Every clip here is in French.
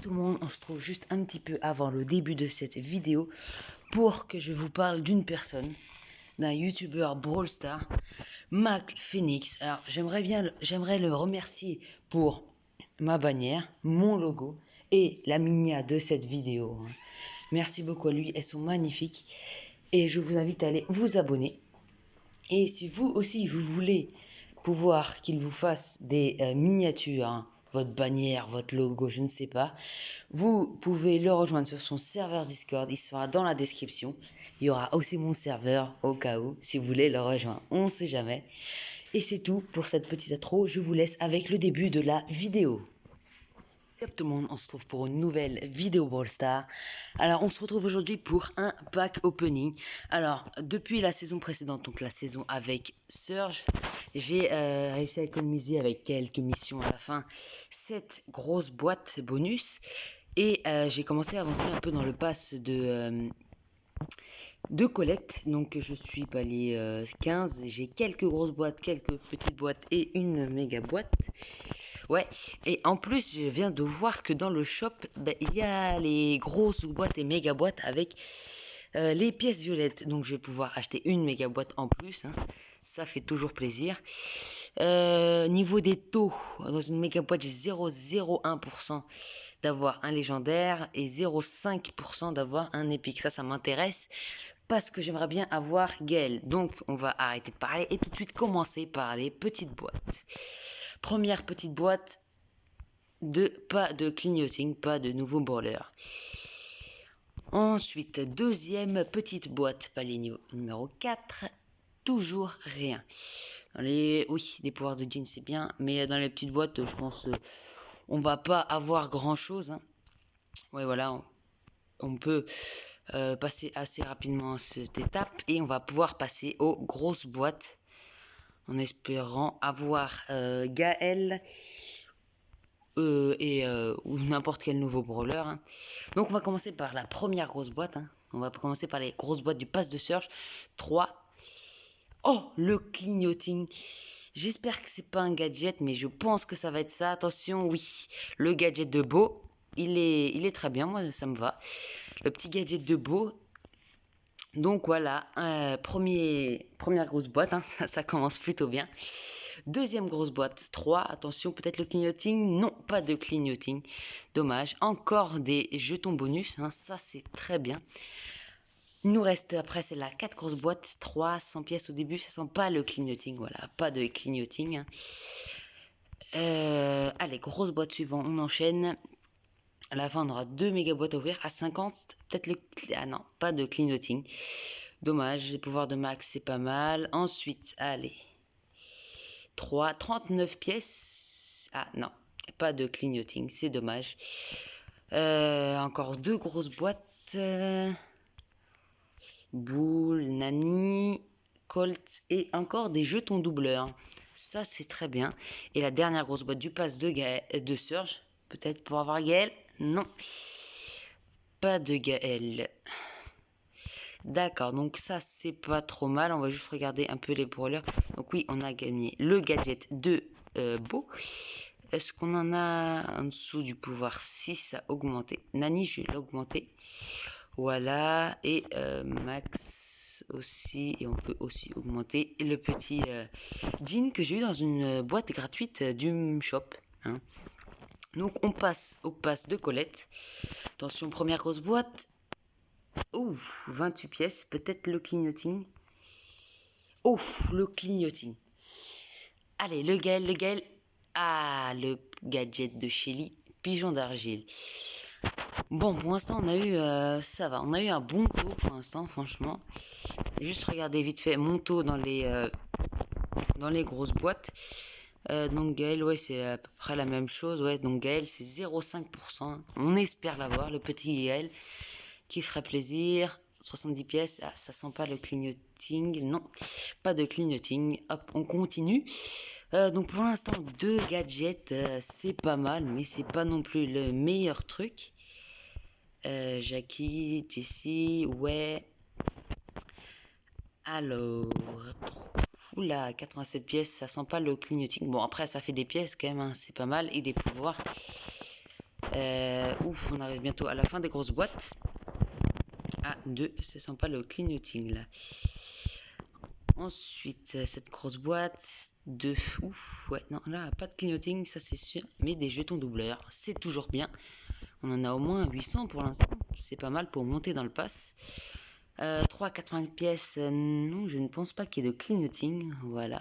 Tout le monde, on se trouve juste un petit peu avant le début de cette vidéo pour que je vous parle d'une personne, d'un youtubeur Brawl Stars, Mac Phoenix. Alors j'aimerais le remercier pour ma bannière, mon logo et la miniature de cette vidéo. Merci beaucoup à lui, elles sont magnifiques et je vous invite à aller vous abonner. Et si vous aussi vous voulez pouvoir qu'il vous fasse des miniatures, votre bannière, votre logo, je ne sais pas, vous pouvez le rejoindre sur son serveur Discord, il sera dans la description. Il y aura aussi mon serveur au cas où, si vous voulez le rejoindre, on ne sait jamais. Et c'est tout pour cette petite intro, je vous laisse avec le début de la vidéo. Salut tout le monde, on se retrouve pour une nouvelle vidéo Brawl Stars. Alors on se retrouve aujourd'hui pour un pack opening. Alors depuis la saison précédente, donc la saison avec Surge, j'ai réussi à économiser avec quelques missions à la fin 7 grosses boîtes bonus. Et j'ai commencé à avancer un peu dans le pass de Colette. Donc je suis palier 15, j'ai quelques grosses boîtes, quelques petites boîtes et une méga boîte. Ouais, et en plus je viens de voir que dans le shop il y a les grosses boîtes et méga boîtes avec les pièces violettes. Donc je vais pouvoir acheter une méga boîte en plus, hein. Ça fait toujours plaisir. Niveau des taux, dans une méga boîte j'ai 0,01% d'avoir un légendaire et 0,5% d'avoir un épique. Ça m'intéresse parce que j'aimerais bien avoir Gale. Donc on va arrêter de parler et tout de suite commencer par les petites boîtes. Première petite boîte, pas de clignoting, pas de nouveau brawler. Ensuite, deuxième petite boîte, palier numéro 4, toujours rien. Oui, des pouvoirs de jean c'est bien, mais dans les petites boîtes, je pense on va pas avoir grand chose, hein. Ouais, voilà, on peut passer assez rapidement cette étape et on va pouvoir passer aux grosses boîtes en espérant avoir Gaël ou n'importe quel nouveau brawler, hein. Donc on va commencer par la première grosse boîte, hein. On va commencer par les grosses boîtes du pass de Surge. 3. Oh, le clignoting. J'espère que c'est pas un gadget, mais je pense que ça va être ça. Attention, oui, le gadget de Beau, il est très bien, moi ça me va. Le petit gadget de Beau. Donc voilà, première grosse boîte, hein, ça commence plutôt bien. Deuxième grosse boîte, 3, attention, peut-être le clignoting, non, pas de clignoting, dommage. Encore des jetons bonus, hein, ça c'est très bien. Il nous reste après, c'est la 4 grosses boîtes, 300 pièces au début, ça sent pas le clignoting, voilà, pas de clignoting, hein. Allez, grosse boîte suivante, on enchaîne. À la fin, on aura 2 méga boîtes à ouvrir. À 50, peut-être le... Ah non, pas de clignoting. Dommage, les pouvoirs de max, c'est pas mal. Ensuite, allez. 39 pièces. Ah non, pas de clignoting, c'est dommage. Encore 2 grosses boîtes. Boule, Nani, Colt et encore des jetons doubleurs. Ça, c'est très bien. Et la dernière grosse boîte du pass de Surge. Peut-être pour avoir Gaël. Non, pas de Gaël. D'accord, donc ça c'est pas trop mal. On va juste regarder un peu les brawlers. Donc oui, on a gagné le gadget de Beau. Est-ce qu'on en a en dessous du pouvoir 6 à augmenter? Nani, je vais l'augmenter. Voilà, et Max aussi. Et on peut aussi augmenter le petit jean que j'ai eu dans une boîte gratuite du shop, hein. Donc on passe au pass de Colette. Attention, première grosse boîte. Ouh, 28 pièces, peut-être le clignoting. Oh, le clignoting. Allez, le Gaël. Ah, le gadget de Shelly, pigeon d'argile. Bon, pour l'instant, on a eu, ça va, on a eu un bon taux pour l'instant, franchement. Juste regarder vite fait mon taux dans les grosses boîtes. Donc Gaël, ouais, c'est à peu près la même chose. Ouais, donc Gaël, c'est 0,5%. On espère l'avoir, le petit Gaël, qui ferait plaisir. 70 pièces, ah, ça sent pas le clignoting. Non, pas de clignoting. Hop, on continue. Donc pour l'instant, 2 gadgets, c'est pas mal, mais c'est pas non plus le meilleur truc. Jackie, Jessie, ouais. Alors, oula, 87 pièces, ça sent pas le clignoting. Bon, après, ça fait des pièces quand même, hein, c'est pas mal. Et des pouvoirs. Ouf, on arrive bientôt à la fin des grosses boîtes. Ah, 2, ça sent pas le clignoting là. Ensuite, cette grosse boîte de... Ouf, ouais, non, là, pas de clignoting, ça c'est sûr. Mais des jetons doubleurs, c'est toujours bien. On en a au moins 800 pour l'instant. C'est pas mal pour monter dans le pass. 3,80 pièces, non, je ne pense pas qu'il y ait de clignoting. Voilà.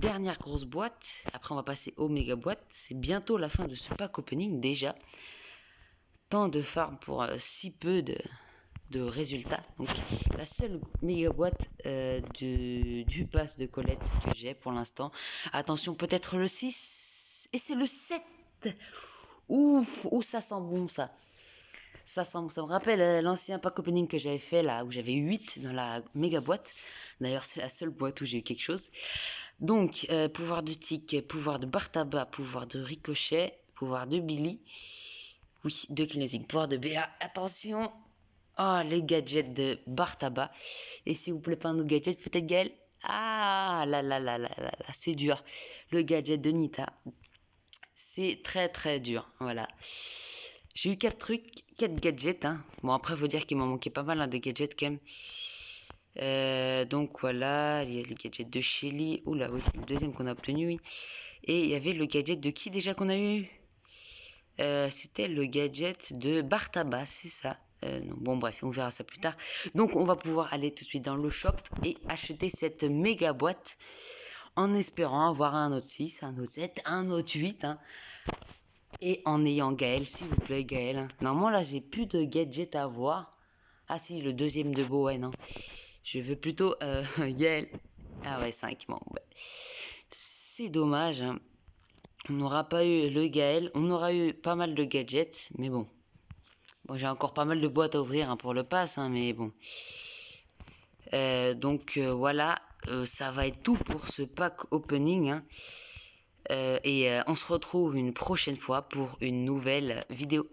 Dernière grosse boîte. Après, on va passer aux méga boîtes. C'est bientôt la fin de ce pack opening déjà. Tant de farm pour si peu de résultats. Donc, la seule méga boîte du pass de Colette que j'ai pour l'instant. Attention, peut-être le 6. Et c'est le 7. Ouf, ça sent bon ça. Ça me rappelle l'ancien pack opening que j'avais fait là, où j'avais 8 dans la méga boîte. D'ailleurs, c'est la seule boîte où j'ai eu quelque chose. Donc, pouvoir de tic, pouvoir de Bartaba, pouvoir de Ricochet, pouvoir de Billy. Oui, de Kinetic, pouvoir de BA. Attention. Oh, les gadgets de Bartaba. Et s'il vous plaît, pas un autre gadget, peut-être Gaël. Ah, là, c'est dur. Le gadget de Nita. C'est très très dur, voilà. J'ai eu 4 trucs, 4 gadgets, hein. Bon, après, faut dire qu'il m'en manquait pas mal, hein, des gadgets quand même. Donc voilà, il y a les gadgets de Shelly. Oula, oui, c'est le deuxième qu'on a obtenu, oui. Et il y avait le gadget de qui déjà qu'on a eu? C'était le gadget de Bartaba, c'est ça. Non, bon, bref, on verra ça plus tard. Donc, on va pouvoir aller tout de suite dans le shop et acheter cette méga boîte en espérant avoir un autre 6, un autre 7, un autre 8. Hein. Et en ayant Gaël, s'il vous plaît, Gaël. Hein. Normalement, là, j'ai plus de gadgets à avoir. Ah si, le deuxième de Beau, ouais, non. Je veux plutôt Gaël. Ah ouais, 5, bon, ouais. C'est dommage, hein. On n'aura pas eu le Gaël. On aura eu pas mal de gadgets, mais bon. Bon, j'ai encore pas mal de boîtes à ouvrir hein, pour le pass, hein, mais bon. Voilà, ça va être tout pour ce pack opening. Hein. On se retrouve une prochaine fois pour une nouvelle vidéo.